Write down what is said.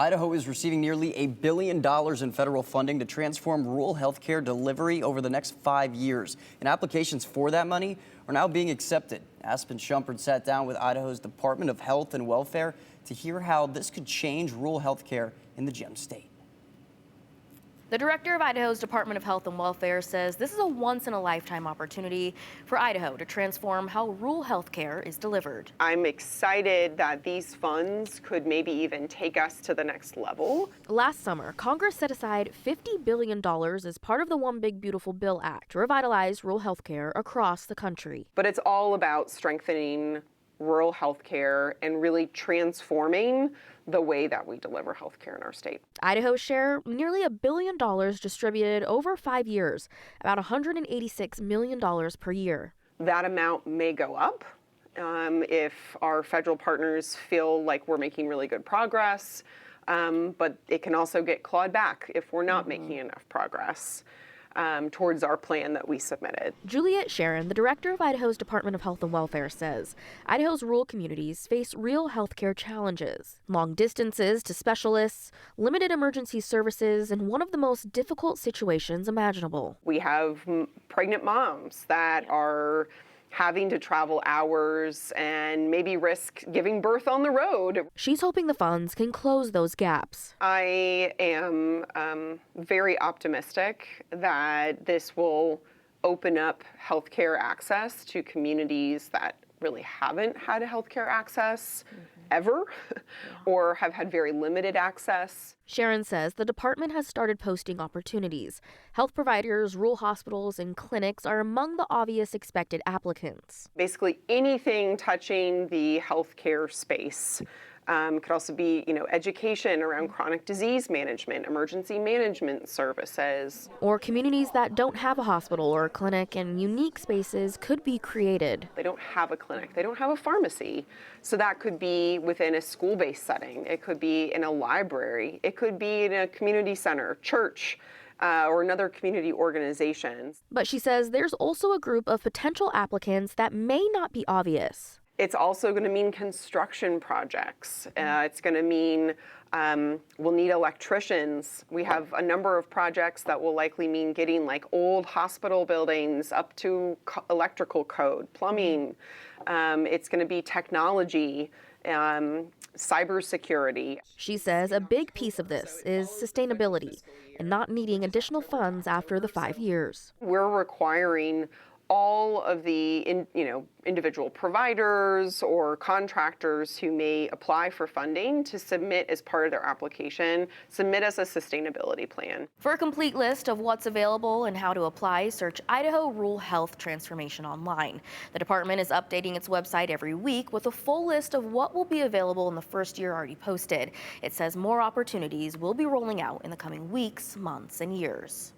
Idaho is receiving nearly $1 billion in federal funding to transform rural health care delivery over the next 5 years. And applications for that money are now being accepted. Aspen Shumpert sat down with Idaho's Department of Health and Welfare to hear how this could change rural health care in the Gem State. The director of Idaho's Department of Health and Welfare says this is a once-in-a-lifetime opportunity for Idaho to transform how rural health care is delivered. I'm excited that these funds could maybe even take us to the next level. Last summer, Congress set aside $50 billion as part of the One Big Beautiful Bill Act to revitalize rural health care across the country. But it's all about strengthening rural health care and really transforming the way that we deliver health care in our state. Idaho's share, nearly $1 billion distributed over 5 years, about $186 million per year. That amount may go up if our federal partners feel like we're making really good progress, but it can also get clawed back if we're not making enough progress towards our plan that we submitted. Juliet Sharon, the director of Idaho's Department of Health and Welfare, says Idaho's rural communities face real healthcare challenges. Long distances to specialists, limited emergency services, and one of the most difficult situations imaginable. We have pregnant moms that are having to travel hours and maybe risk giving birth on the road. She's hoping the funds can close those gaps. I am very optimistic that this will open up healthcare access to communities that really haven't had healthcare access ever or have had very limited access. Sharon says the department has started posting opportunities. Health providers, rural hospitals, and clinics are among the obvious expected applicants. Basically anything touching the healthcare space. Could also be, education around chronic disease management, emergency management services. Or communities that don't have a hospital or a clinic, and unique spaces could be created. They don't have a clinic, they don't have a pharmacy. So that could be within a school-based setting. It could be in a library. It could be in a community center, church, or another community organization. But she says there's also a group of potential applicants that may not be obvious. It's also going to mean construction projects. It's going to mean we'll need electricians. We have a number of projects that will likely mean getting like old hospital buildings up to electrical code, plumbing. It's going to be technology, cybersecurity. She says a big piece of this is sustainability and not needing additional funds after the 5 years. We're requiring all of the individual providers or contractors who may apply for funding to submit as part of their application, submit us a sustainability plan. For a complete list of what's available and how to apply, search Idaho Rural Health Transformation online. The department is updating its website every week with a full list of what will be available in the first year already posted. It says more opportunities will be rolling out in the coming weeks, months, and years.